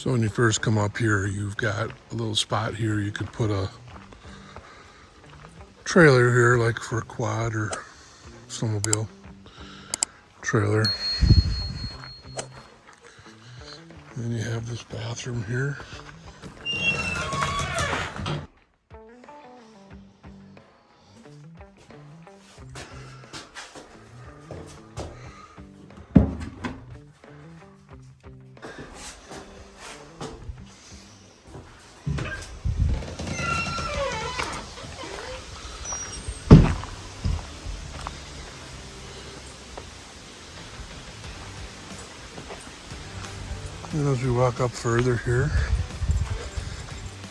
So when you first come up here, you've got a little spot here. You could put a trailer here, like for a quad or snowmobile trailer. And then you have this bathroom here. And as we walk up further here,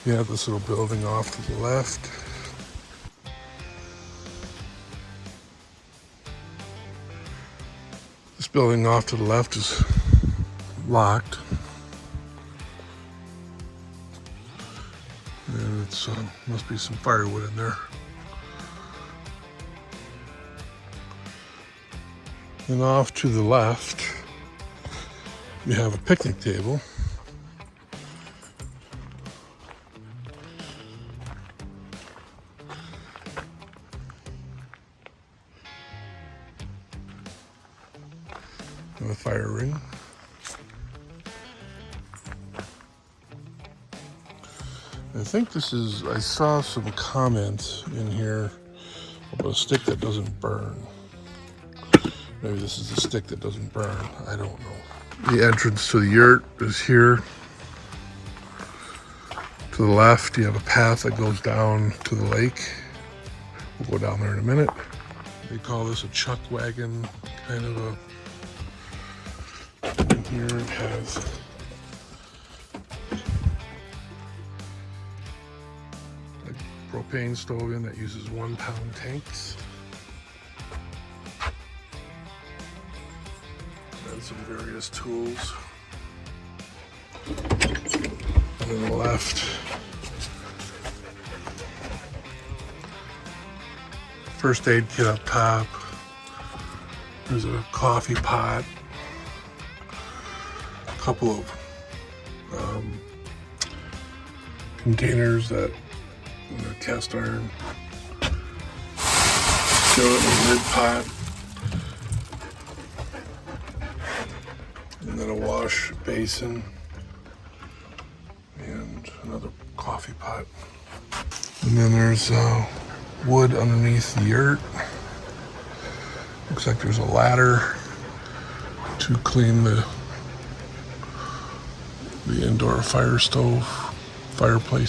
you have this little building off to the left. This building off to the left is locked. And it's must be some firewood in there. And off to the left, you have a picnic table. And a fire ring. I think this is, I saw some comments in here about a stick that doesn't burn. Maybe this is a stick that doesn't burn. I don't know. The entrance to the yurt is here. To the left, you have a path that goes down to the lake. We'll go down there in a minute. They call this a chuck wagon, kind of a. And here it has a propane stove in that uses 1 pound tanks. And some various tools. And on the left, first aid kit up top. There's a coffee pot, a couple of containers that are cast iron, skillet and lid pot, and then a wash basin and another coffee pot. And then there's wood underneath the yurt. Looks like there's a ladder to clean the indoor fireplace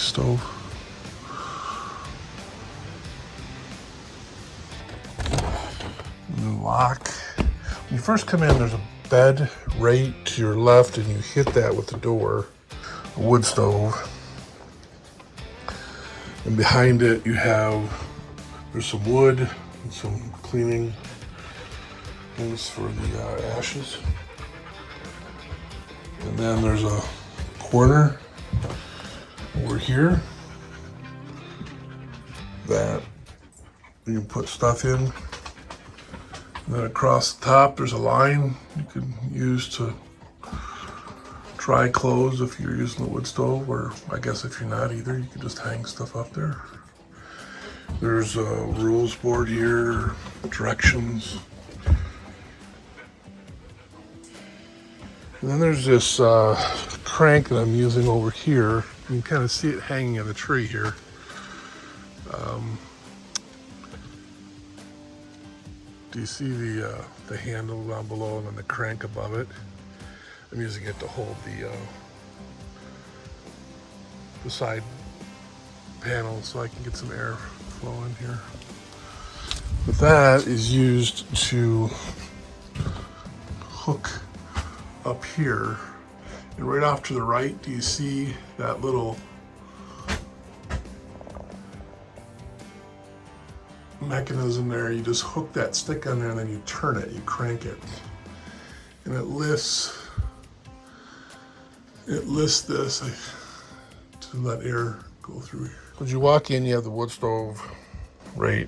stove. And then lock. When you first come in, there's a bed right to your left, and you hit that with the door, a wood stove. And behind it, there's some wood and some cleaning things for the ashes. And then there's a corner over here that you can put stuff in. And then across the top, there's a line you can use to dry clothes if you're using the wood stove, or I guess if you're not either, you can just hang stuff up there. There's a rules board here, directions. And then there's this crank that I'm using over here. You can kind of see it hanging in the tree here. Do you see the handle down below and then the crank above it? I'm using it to hold the side panel so I can get some air flow in here. But that is used to hook up here. And right off to the right, do you see that little mechanism there? You just hook that stick on there and then you turn it, you crank it. And it lifts this to let air go through here. As you walk in, you have the wood stove right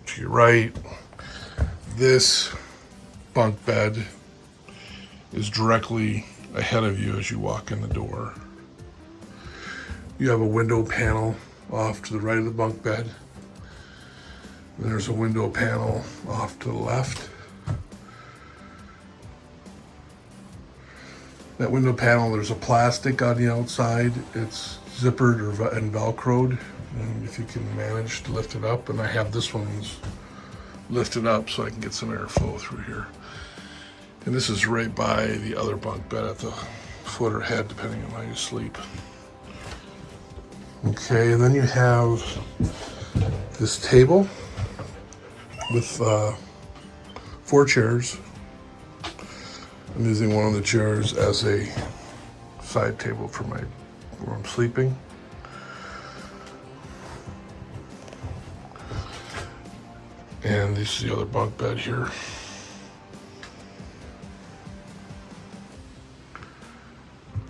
to your right. This bunk bed is directly ahead of you as you walk in the door. You have a window panel off to the right of the bunk bed. And there's a window panel off to the left. That window panel, there's a plastic on the outside. It's zippered and velcroed, and if you can manage to lift it up, and I have this one's lifted up so I can get some airflow through here. And this is right by the other bunk bed at the foot or head, depending on how you sleep. Okay, and then you have this table with 4 chairs. I'm using one of the chairs as a side table for where I'm sleeping. And this is the other bunk bed here.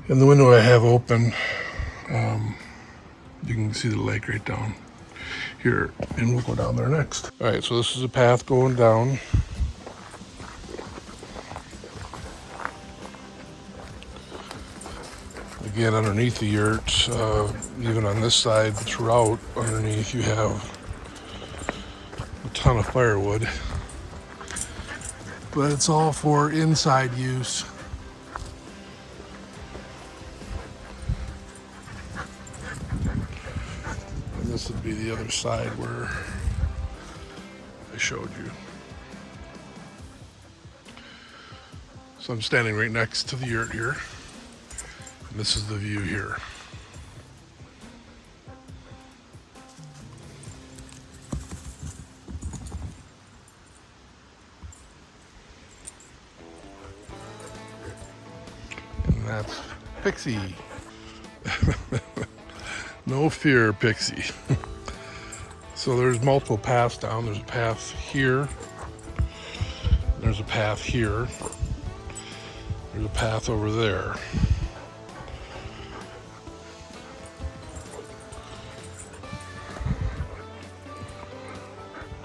And the window I have open, you can see the lake right down here, and we'll go down there next. All right, so this is a path going down. Again, underneath the yurt, even on this side, throughout underneath, you have a ton of firewood. But it's all for inside use. And this would be the other side where I showed you. So I'm standing right next to the yurt here. And this is the view here. And that's Pixie. No fear, Pixie. So there's multiple paths down. There's a path here. There's a path here. There's a path over there.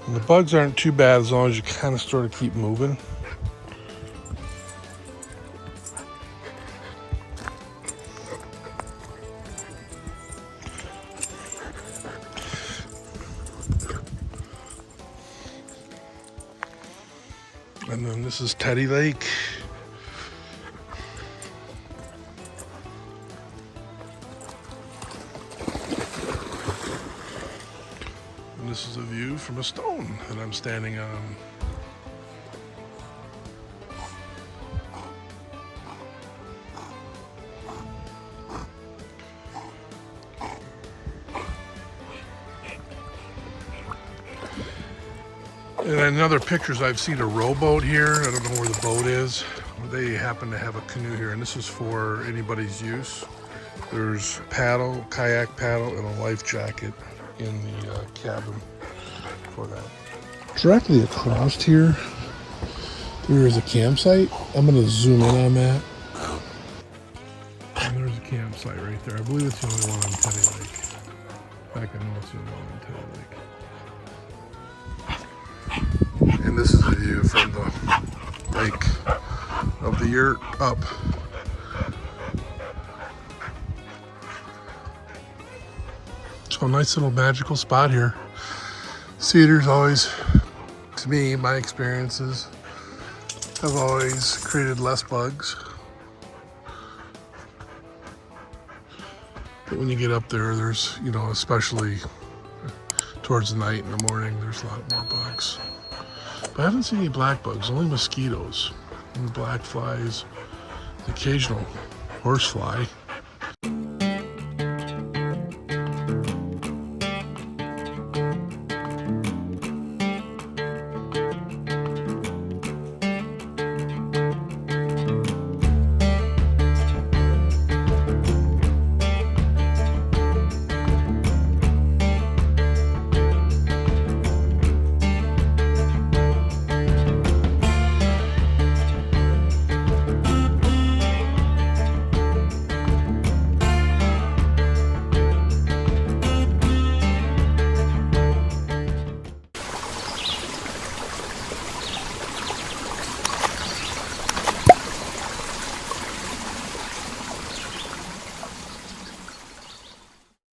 And the bugs aren't too bad as long as you kind of sort of keep moving. And then this is Teddy Lake. And this is a view from a stone that I'm standing on. And in other pictures, I've seen a rowboat here. I don't know where the boat is. They happen to have a canoe here, and this is for anybody's use. There's paddle, kayak paddle, and a life jacket in the cabin for that. Directly across here, there is a campsite. I'm going to zoom in on that. And there's a campsite right there. I believe it's the only one on Teddy Lake. In fact, I know it's the only one on Teddy Lake. And this is the view from the lake of the yurt up. So a nice little magical spot here. Cedars always, to me, my experiences have always created less bugs. But when you get up there, there's, you know, especially towards the night and the morning, there's a lot more bugs. But I haven't seen any black bugs, only mosquitoes and black flies, the occasional horsefly.